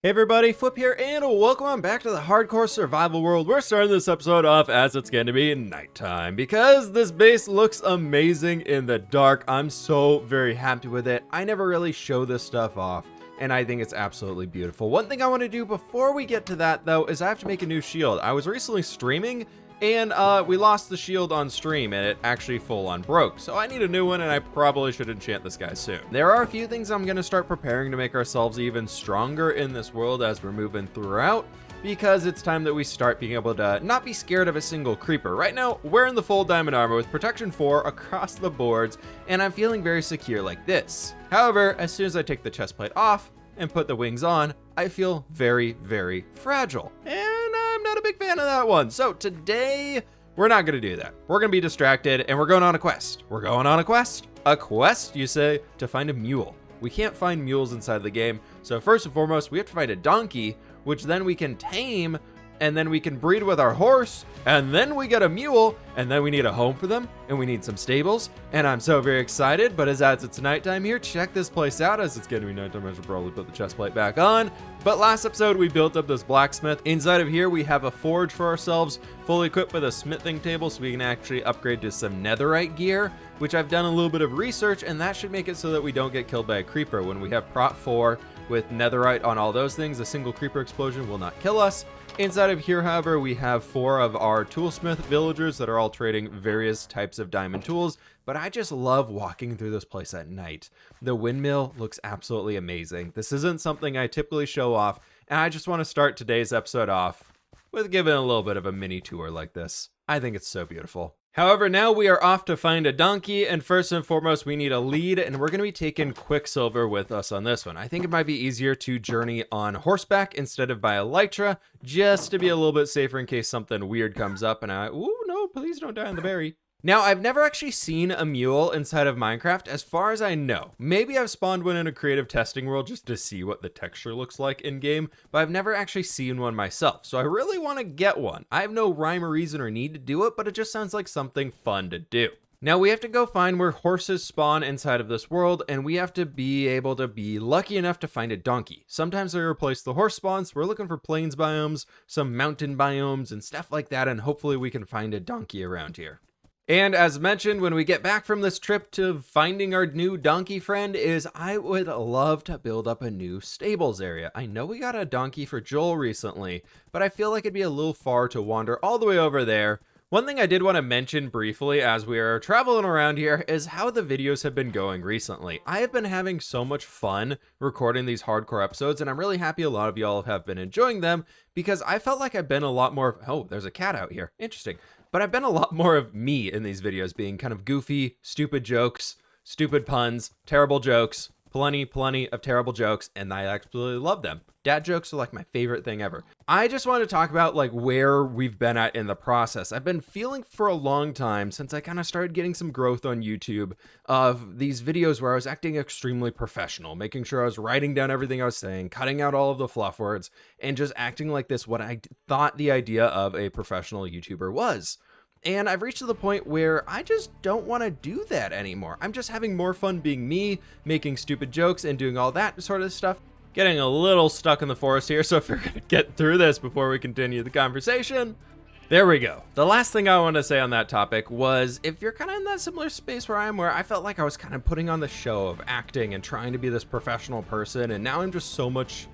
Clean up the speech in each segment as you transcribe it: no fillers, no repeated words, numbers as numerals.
Hey everybody, fWhip here, and welcome on back to the hardcore survival world. We're starting this episode off as it's going to be nighttime because this base looks amazing in the dark. I'm so very happy with it. I never really show this stuff off, and I think it's absolutely beautiful. One thing I want to do before we get to that, though, is I have to make a new shield. I was recently streaming, and we lost the shield on stream, and it actually full on broke. So I need a new one, and I probably should enchant this guy soon. There are a few things I'm going to start preparing to make ourselves even stronger in this world as we're moving throughout, because it's time that we start being able to not be scared of a single creeper. Right now, we're in the full diamond armor with protection 4 across the boards, and I'm feeling very secure like this. However, as soon as I take the chest plate off and put the wings on, I feel very, very fragile. And I'm not a big fan of that one. So today, we're not going to do that. We're going to be distracted, and we're going on a quest. We're going on a quest. A quest, you say, to find a mule. We can't find mules inside the game. So first and foremost, we have to find a donkey, which then we can tame, and then we can breed with our horse, and then we get a mule, and then we need a home for them, and we need some stables, and I'm so very excited. But as it's nighttime here, check this place out. As it's getting to be nighttime, I should probably put the chest plate back on. But last episode, we built up this blacksmith. Inside of here, we have a forge for ourselves, fully equipped with a smithing table, so we can actually upgrade to some netherite gear, which I've done a little bit of research, and that should make it so that we don't get killed by a creeper. When we have prot 4 with netherite on all those things, a single creeper explosion will not kill us. Inside of here, however, we have 4 of our toolsmith villagers that are all trading various types of diamond tools, but I just love walking through this place at night. The windmill looks absolutely amazing. This isn't something I typically show off, and I just want to start today's episode off with giving a little bit of a mini tour like this. I think it's so beautiful. However, now we are off to find a donkey, and first and foremost, we need a lead, and we're going to be taking Quicksilver with us on this one. I think it might be easier to journey on horseback instead of by elytra, just to be a little bit safer in case something weird comes up, and ooh, no, please don't die on the berry. Now, I've never actually seen a mule inside of Minecraft, as far as I know. Maybe I've spawned one in a creative testing world just to see what the texture looks like in-game, but I've never actually seen one myself, so I really want to get one. I have no rhyme or reason or need to do it, but it just sounds like something fun to do. Now, we have to go find where horses spawn inside of this world, and we have to be able to be lucky enough to find a donkey. Sometimes they replace the horse spawns. We're looking for plains biomes, some mountain biomes, and stuff like that, and hopefully we can find a donkey around here. And as mentioned, when we get back from this trip to finding our new donkey friend, I would love to build up a new stables area. I know we got a donkey for Joel recently, but I feel like it'd be a little far to wander all the way over there. One thing I did want to mention briefly as we are traveling around here is how the videos have been going recently. I have been having so much fun recording these hardcore episodes, and I'm really happy a lot of y'all have been enjoying them because I felt like I've been a lot more... Oh, there's a cat out here. Interesting. But I've been a lot more of me in these videos, being kind of goofy, stupid jokes, stupid puns, terrible jokes, plenty of terrible jokes, and I absolutely love them. Dad jokes are like my favorite thing ever. I just want to talk about like where we've been at in the process. I've been feeling for a long time since I kind of started getting some growth on YouTube of these videos where I was acting extremely professional, making sure I was writing down everything I was saying, cutting out all of the fluff words, and just acting like this, what I thought the idea of a professional YouTuber was. And I've reached to the point where I just don't want to do that anymore. I'm just having more fun being me, making stupid jokes and doing all that sort of stuff. Getting a little stuck in the forest here, so if we're going to get through this before we continue the conversation, there we go. The last thing I want to say on that topic was, if you're kind of in that similar space where I am, where I felt like I was kind of putting on the show of acting and trying to be this professional person, and now I'm just so much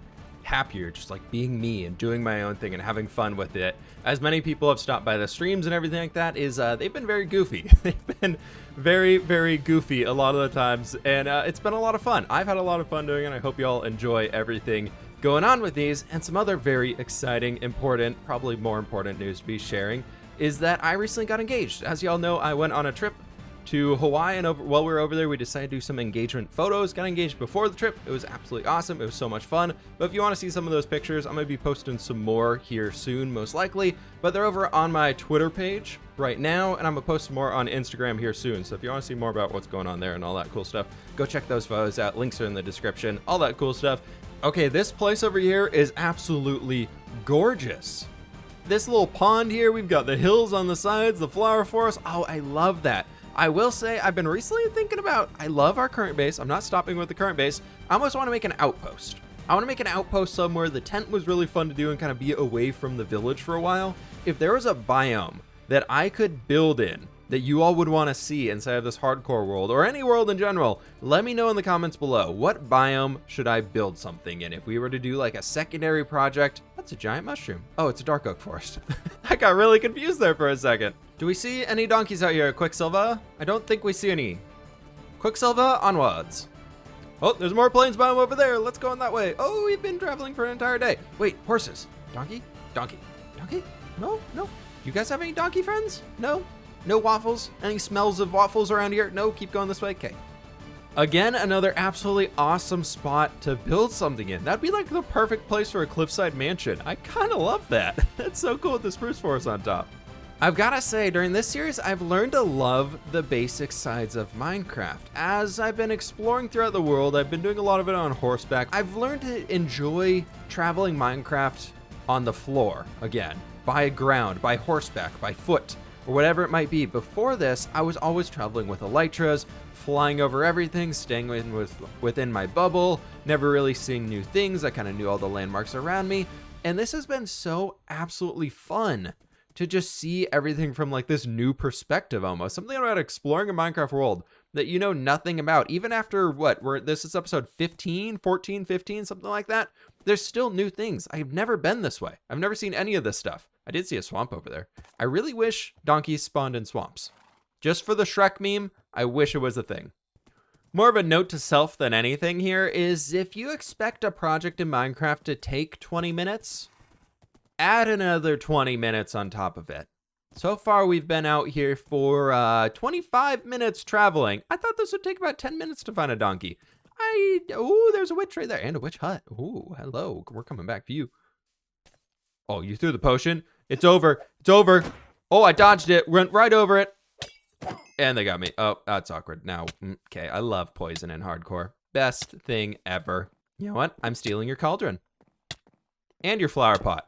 happier just like being me and doing my own thing and having fun with it. As many people have stopped by the streams and everything like that, they've been very goofy. They've been very, very goofy a lot of the times, and it's been a lot of fun. I've had a lot of fun doing it. I hope you all enjoy everything going on with these. And some other very exciting, important, probably more important news to be sharing is that I recently got engaged. As y'all know, I went on a trip to Hawaii, and while we were over there, we decided to do some engagement photos. Got engaged before the trip. It was absolutely awesome. It was so much fun. But if you want to see some of those pictures, I'm going to be posting some more here soon, most likely. But they're over on my Twitter page right now, and I'm going to post some more on Instagram here soon. So if you want to see more about what's going on there and all that cool stuff, go check those photos out. Links are in the description, all that cool stuff. Okay, this place over here is absolutely gorgeous. This little pond here, we've got the hills on the sides, the flower forest. Oh, I love that. I will say I've been recently thinking about, I love our current base. I'm not stopping with the current base. I almost want to make an outpost. I want to make an outpost somewhere. The tent was really fun to do and kind of be away from the village for a while. If there was a biome that I could build in that you all would want to see inside of this hardcore world, or any world in general, let me know in the comments below. What biome should I build something in? If we were to do like a secondary project. That's a giant mushroom. Oh, it's a dark oak forest. I got really confused there for a second. Do we see any donkeys out here, Quicksilver? I don't think we see any. Quicksilver, onwards. Oh, there's more plains biome over there. Let's go in that way. Oh, we've been traveling for an entire day. Wait, horses. Donkey? Donkey. Donkey? No, no. You guys have any donkey friends? No? No waffles? Any smells of waffles around here? No, keep going this way. Okay. Again, another absolutely awesome spot to build something in. That'd be like the perfect place for a cliffside mansion. I kind of love that. That's so cool with the spruce forest on top. I've gotta say, during this series, I've learned to love the basic sides of Minecraft. As I've been exploring throughout the world, I've been doing a lot of it on horseback. I've learned to enjoy traveling Minecraft on the floor again, by ground, by horseback, by foot, or whatever it might be. Before this, I was always traveling with elytras, flying over everything, staying within my bubble, never really seeing new things. I kind of knew all the landmarks around me, and this has been so absolutely fun to just see everything from like this new perspective almost. Something about exploring a Minecraft world that you know nothing about. Even after this is episode 15, 14, 15, something like that. There's still new things. I've never been this way. I've never seen any of this stuff. I did see a swamp over there. I really wish donkeys spawned in swamps. Just for the Shrek meme, I wish it was a thing. More of a note to self than anything here is if you expect a project in Minecraft to take 20 minutes, add another 20 minutes on top of it. So far, we've been out here for 25 minutes traveling. I thought this would take about 10 minutes to find a donkey. Oh, there's a witch right there and a witch hut. Oh, hello. We're coming back for you. Oh, you threw the potion? It's over. It's over. Oh, I dodged it. Went right over it. And they got me. Oh, that's awkward. Now, okay, I love poison in hardcore. Best thing ever. You know what? I'm stealing your cauldron. And your flower pot.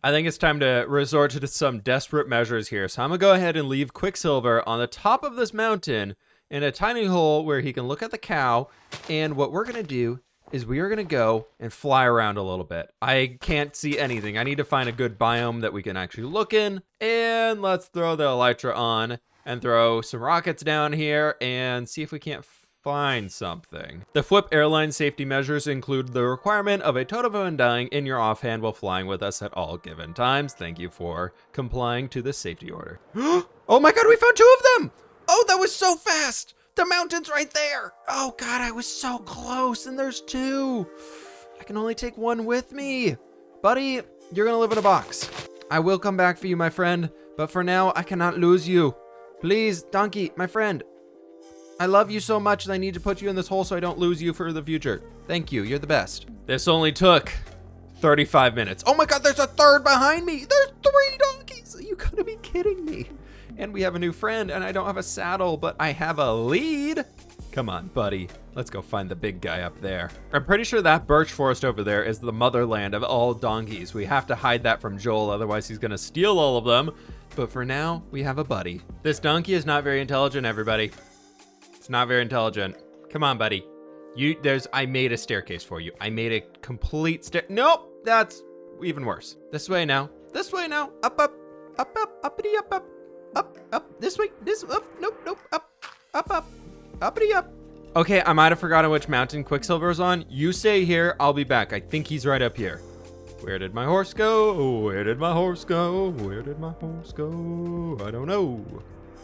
I think it's time to resort to some desperate measures here. So I'm gonna go ahead and leave Quicksilver on the top of this mountain in a tiny hole where he can look at the cow. And what we're gonna do is we are gonna go and fly around a little bit. I can't see anything. I need to find a good biome that we can actually look in. And let's throw the elytra on and throw some rockets down here and see if we can't find something. The fWhip airline safety measures include the requirement of a totem of undying in your offhand while flying with us at all given times. Thank you for complying to this safety order. Oh my god, we found 2 of them! Oh, that was so fast! The mountain's right there! Oh god, I was so close, and there's 2! I can only take 1 with me! Buddy, you're gonna live in a box. I will come back for you, my friend, but for now, I cannot lose you. Please, donkey, my friend. I love you so much that I need to put you in this hole so I don't lose you for the future. Thank you, you're the best. This only took 35 minutes. Oh my god, there's a 3rd behind me! There's 3 donkeys! You gotta be kidding me. And we have a new friend, and I don't have a saddle, but I have a lead. Come on, buddy. Let's go find the big guy up there. I'm pretty sure that birch forest over there is the motherland of all donkeys. We have to hide that from Joel, otherwise he's gonna steal all of them. But for now, we have a buddy. This donkey is not very intelligent, everybody. It's not very intelligent. Come on, buddy. I made a staircase for you. I made a complete Nope, that's even worse. This way now. This way now. Up, up, up, up, uppity, up, up, up, up. This way, up, nope, nope, up, up, up, uppity, up. Okay, I might have forgotten which mountain Quicksilver is on. You stay here, I'll be back. I think he's right up here. Where did my horse go? Where did my horse go? Where did my horse go? I don't know.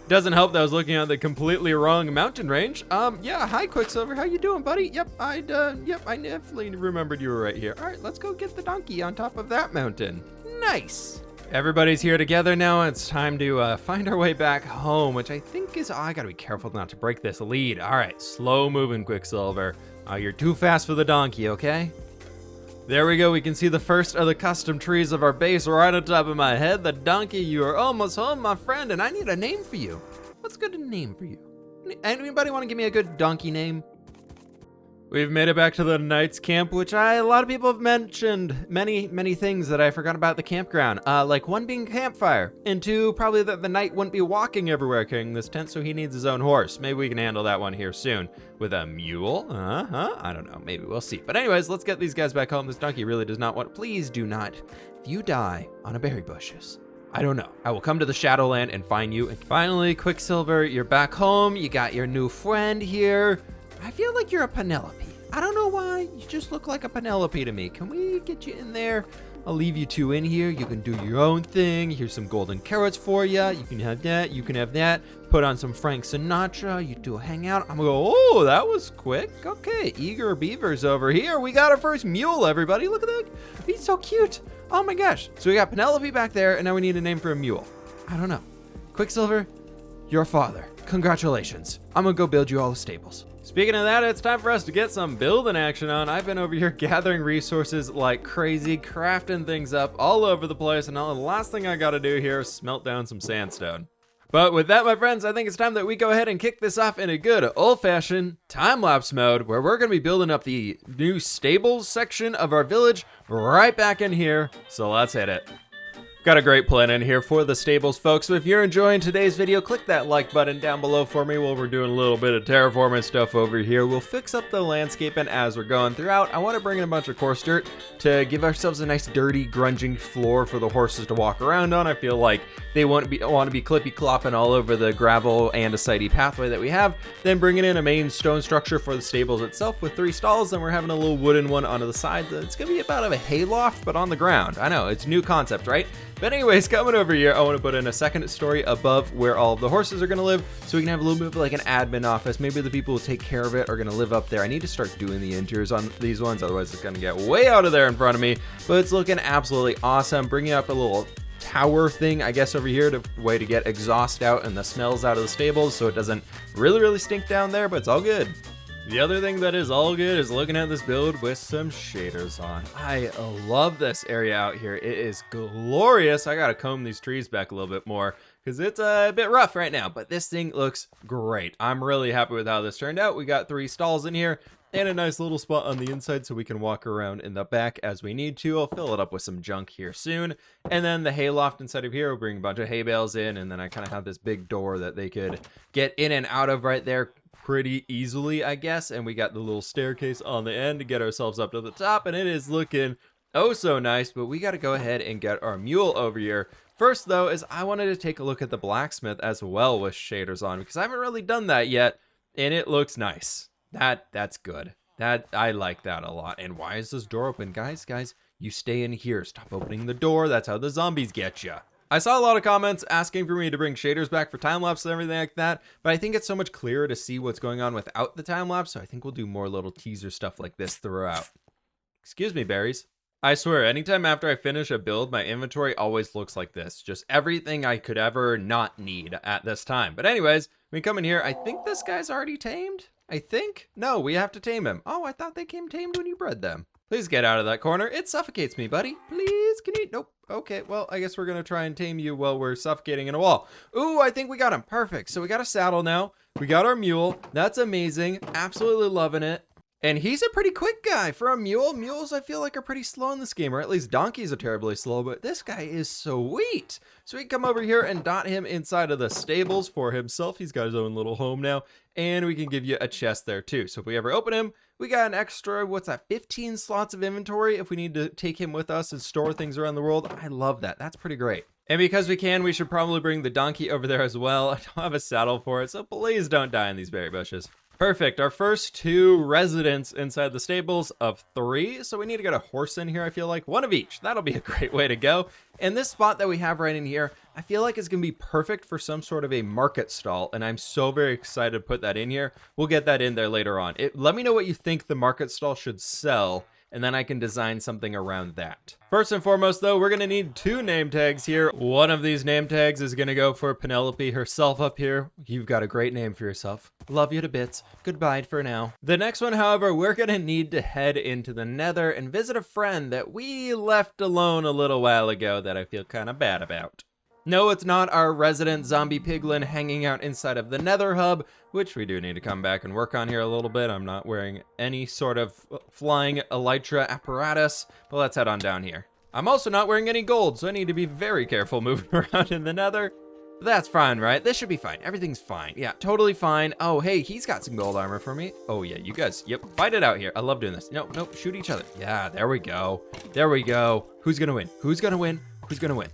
Doesn't help that I was looking at the completely wrong mountain range. Yeah, hi Quicksilver, how you doing, buddy? Yep, I definitely remembered you were right here. All right, let's go get the donkey on top of that mountain. Nice. Everybody's here together now. It's time to find our way back home, which I think is, I gotta be careful not to break this lead. All right, slow moving Quicksilver. You're too fast for the donkey, okay? There we go, we can see the first of the custom trees of our base right on top of my head. The donkey, you are almost home, my friend, and I need a name for you. What's a good name for you? Anybody want to give me a good donkey name? We've made it back to the Knight's Camp, which a lot of people have mentioned many things that I forgot about the campground. Like one being campfire, and two, probably that the Knight wouldn't be walking everywhere carrying this tent, so he needs his own horse. Maybe we can handle that one here soon. With a mule? I don't know, maybe we'll see. But anyways, let's get these guys back home. This donkey really does not want, please do not. If you die on a berry bushes, I don't know. I will come to the Shadowland and find you. And finally, Quicksilver, you're back home. You got your new friend here. I feel like you're a Penelope. I don't know why. You just look like a Penelope to me. Can we get you in there? I'll leave you two in here. You can do your own thing. Here's some golden carrots for you. You can have that. You can have that. Put on some Frank Sinatra. You do a hangout. I'm gonna go, oh, that was quick. Okay, Eager Beaver's over here. We got our first mule, everybody. Look at that. He's so cute. Oh my gosh. So we got Penelope back there, and now we need a name for a mule. I don't know. Quicksilver, your father. Congratulations. I'm gonna go build you all the stables. Speaking of that, it's time for us to get some building action on. I've been over here gathering resources like crazy, crafting things up all over the place, and now the last thing I gotta do here is smelt down some sandstone. But with that, my friends, I think it's time that we go ahead and kick this off in a good old-fashioned time-lapse mode, where we're gonna be building up the new stables section of our village right back in here, so let's hit it. Got a great plan in here for the stables, folks. So if you're enjoying today's video, click that like button down below for me while we're doing a little bit of terraforming stuff over here. We'll fix up the landscaping as we're going throughout. I want to bring in a bunch of coarse dirt to give ourselves a nice dirty, grunging floor for the horses to walk around on. I feel like they want to be clippy-clopping all over the gravel andesite pathway that we have. Then bringing in a main stone structure for the stables itself with 3 stalls. Then we're having a little wooden one onto the side. It's going to be about a hayloft, but on the ground. I know, it's a new concept, right? But anyways, coming over here, I want to put in a second story above where all of the horses are going to live, so we can have a little bit of like an admin office. Maybe the people who take care of it are going to live up there. I need to start doing the interiors on these ones, otherwise it's going to get way out of there in front of me. But it's looking absolutely awesome. Bringing up a little tower thing, I guess, over here to way to get exhaust out and the smells out of the stables, so it doesn't really stink down there, but it's all good. The other thing that is all good is looking at this build with some shaders on. I love this area out here. It is glorious. I gotta comb these trees back a little bit more because it's a bit rough right now, but this thing looks great. I'm really happy with how this turned out. We got 3 stalls in here and a nice little spot on the inside so we can walk around in the back as we need to. I'll fill it up with some junk here soon. And then the hayloft inside of here, we'll bring a bunch of hay bales in, and then I kind of have this big door that they could get in and out of right there pretty easily, I guess. And we got the little staircase on the end to get ourselves up to the top, and it is looking oh so nice. But we got to go ahead and get our mule over here. First though, is I wanted to take a look at the blacksmith as well with shaders on, because I haven't really done that yet, and it looks nice. That's good. I like that a lot. And why is this door open? Guys, you stay in here. Stop opening the door. That's how the zombies get you. I saw a lot of comments asking for me to bring shaders back for time-lapse and everything like that, but I think it's so much clearer to see what's going on without the time-lapse, so I think we'll do more little teaser stuff like this throughout. Excuse me, berries. I swear, anytime after I finish a build, my inventory always looks like this. Just everything I could ever not need at this time. But anyways, we come in here. I think this guy's already tamed. I think? No, we have to tame him. Oh, I thought they came tamed when you bred them. Please get out of that corner. It suffocates me, buddy. Please, can you? Nope. Okay, well, I guess we're going to try and tame you while we're suffocating in a wall. Ooh, I think we got him. Perfect. So we got a saddle now. We got our mule. That's amazing. Absolutely loving it. And he's a pretty quick guy for a mule. Mules, I feel like, are pretty slow in this game, or at least donkeys are terribly slow, but this guy is sweet. So we can come over here and dot him inside of the stables for himself. He's got his own little home now, and we can give you a chest there too. So if we ever open him, we got an extra, what's that, 15 slots of inventory if we need to take him with us and store things around the world. I love that. That's pretty great. And because we can, we should probably bring the donkey over there as well. I don't have a saddle for it, so please don't die in these berry bushes. Perfect. Our first 2 residents inside the stables of 3. So we need to get a horse in here, I feel like. 1 of each. That'll be a great way to go. And this spot that we have right in here, I feel like is going to be perfect for some sort of a market stall. And I'm so very excited to put that in here. We'll get that in there later on. Let me know what you think the market stall should sell, and then I can design something around that. First and foremost, though, we're going to need 2 name tags here. One of these name tags is going to go for Penelope herself up here. You've got a great name for yourself. Love you to bits. Goodbye for now. The next one, however, we're going to need to head into the Nether and visit a friend that we left alone a little while ago that I feel kind of bad about. No, it's not our resident zombie piglin hanging out inside of the Nether hub, which we do need to come back and work on here a little bit. I'm not wearing any sort of flying elytra apparatus, but let's head on down here. I'm also not wearing any gold, so I need to be very careful moving around in the Nether. That's fine, right? This should be fine. Everything's fine. Yeah, totally fine. Oh, hey, he's got some gold armor for me. Oh, yeah, you guys, yep, fight it out here. I love doing this. No, shoot each other. Yeah, there we go. There we go. Who's gonna win? Who's gonna win? Who's gonna win?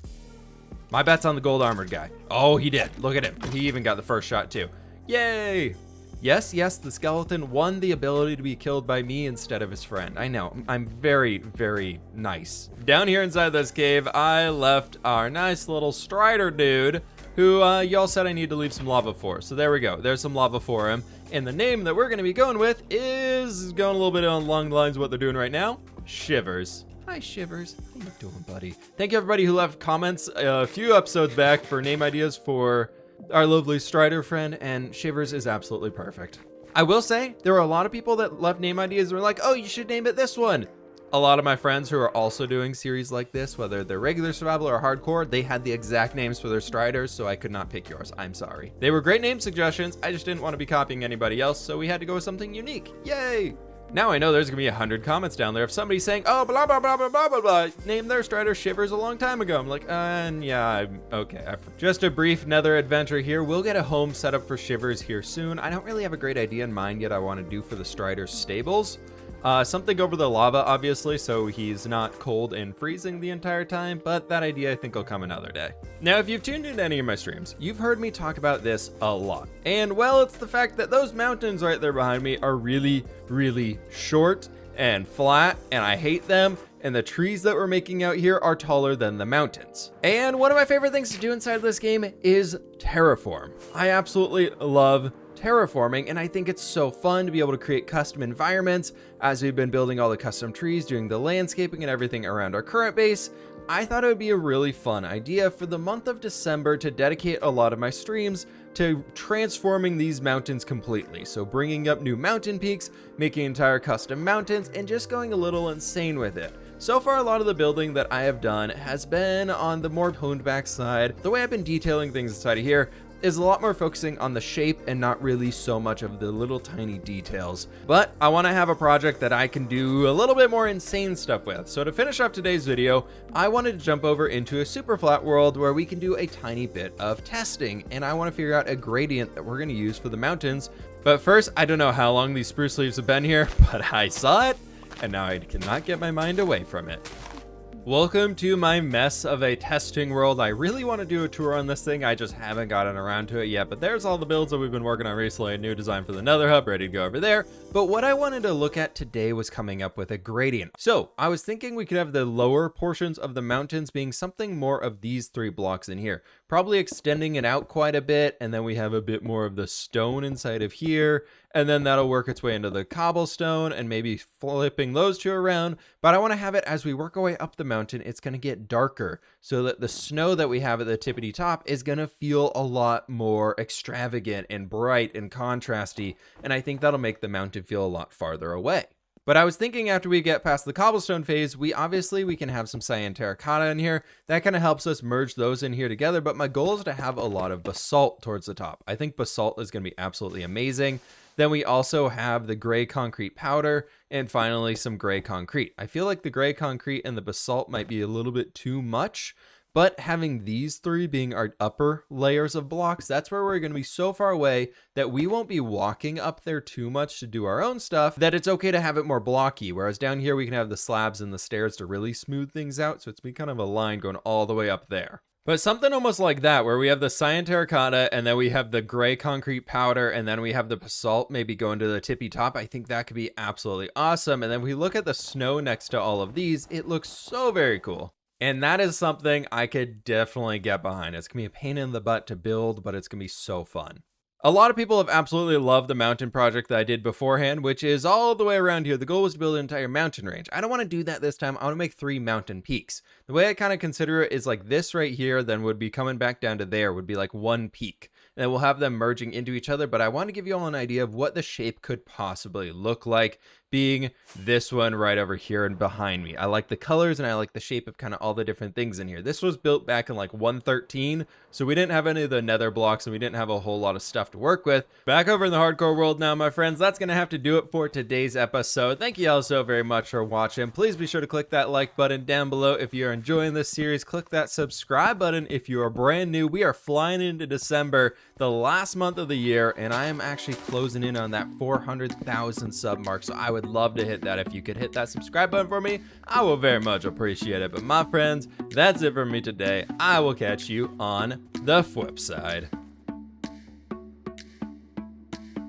My bet's on the gold armored guy. Oh, he did. Look at him. He even got the first shot too. Yay! Yes, the skeleton won the ability to be killed by me instead of his friend. I know, I'm very, very nice. Down here inside this cave, I left our nice little strider dude who y'all said I need to leave some lava for. So there we go. There's some lava for him. And the name that we're gonna be going with is going a little bit along the lines of what they're doing right now. Shivers. Hi, Shivers. How you doing, buddy? Thank you, everybody who left comments a few episodes back for name ideas for our lovely Strider friend, and Shivers is absolutely perfect. I will say, there were a lot of people that left name ideas and were like, oh, you should name it this one. A lot of my friends who are also doing series like this, whether they're regular survival or hardcore, they had the exact names for their Striders, so I could not pick yours. I'm sorry. They were great name suggestions. I just didn't want to be copying anybody else, so we had to go with something unique. Yay! Now I know there's gonna be 100 comments down there of somebody saying, oh, blah, blah, blah, blah, blah, blah, blah, named their Strider Shivers a long time ago. I'm like, yeah, okay. Just a brief Nether adventure here. We'll get a home set up for Shivers here soon. I don't really have a great idea in mind yet I want to do for the Strider stables. Something over the lava, obviously, so he's not cold and freezing the entire time, but that idea I think will come another day. Now, if you've tuned into any of my streams, you've heard me talk about this a lot. And, well, it's the fact that those mountains right there behind me are really, really short and flat, and I hate them. And the trees that we're making out here are taller than the mountains. And one of my favorite things to do inside this game is terraform. I absolutely love terraforming, and I think it's so fun to be able to create custom environments as we've been building all the custom trees, doing the landscaping and everything around our current base. I thought it would be a really fun idea for the month of December to dedicate a lot of my streams to transforming these mountains completely. So bringing up new mountain peaks, making entire custom mountains, and just going a little insane with it. So far, a lot of the building that I have done has been on the more honed back side. The way I've been detailing things inside of here is a lot more focusing on the shape and not really so much of the little tiny details. But I want to have a project that I can do a little bit more insane stuff with. So to finish off today's video, I wanted to jump over into a super flat world where we can do a tiny bit of testing, and I want to figure out a gradient that we're going to use for the mountains. But first, I don't know how long these spruce leaves have been here, but I saw it, and now I cannot get my mind away from it. Welcome to my mess of a testing world. I really want to do a tour on this thing. I just haven't gotten around to it yet, but there's all the builds that we've been working on recently. A new design for the Nether hub, ready to go over there. But what I wanted to look at today was coming up with a gradient. So I was thinking we could have the lower portions of the mountains being something more of these 3 blocks in here, probably extending it out quite a bit. And then we have a bit more of the stone inside of here. And then that'll work its way into the cobblestone and maybe flipping those 2 around. But I want to have it as we work our way up the mountain, it's going to get darker so that the snow that we have at the tippity top is going to feel a lot more extravagant and bright and contrasty. And I think that'll make the mountain feel a lot farther away. But I was thinking after we get past the cobblestone phase, we can have some cyan terracotta in here. That kind of helps us merge those in here together. But my goal is to have a lot of basalt towards the top. I think basalt is going to be absolutely amazing. Then we also have the gray concrete powder, and finally some gray concrete. I feel like the gray concrete and the basalt might be a little bit too much, but having these 3 being our upper layers of blocks, that's where we're going to be so far away that we won't be walking up there too much to do our own stuff, that it's okay to have it more blocky. Whereas down here we can have the slabs and the stairs to really smooth things out, so it's be kind of a line going all the way up there. But something almost like that, where we have the cyan terracotta, and then we have the gray concrete powder, and then we have the basalt maybe going to the tippy top. I think that could be absolutely awesome. And then we look at the snow next to all of these, it looks so very cool. And that is something I could definitely get behind. It's going to be a pain in the butt to build, but it's going to be so fun. A lot of people have absolutely loved the mountain project that I did beforehand, which is all the way around here. The goal was to build an entire mountain range. I don't want to do that this time. I want to make 3 mountain peaks. The way I kind of consider it is like this right here, then would be coming back down to there, would be like 1 peak. And then we'll have them merging into each other, but I want to give you all an idea of what the shape could possibly look like being this one right over here and behind me. I like the colors and I like the shape of kind of all the different things in here. This was built back in like 113, so we didn't have any of the nether blocks and we didn't have a whole lot of stuff to work with. Back over in the hardcore world now, my friends, that's gonna have to do it for today's episode. Thank you all so very much for watching. Please be sure to click that like button down below if you're enjoying this series. Click that subscribe button if you are brand new. We are flying into December, the last month of the year, and I am actually closing in on that 400,000 sub mark, so I would love to hit that. If you could hit that subscribe button for me, I will very much appreciate it. But my friends, that's it for me today. I will catch you on the fWhip side.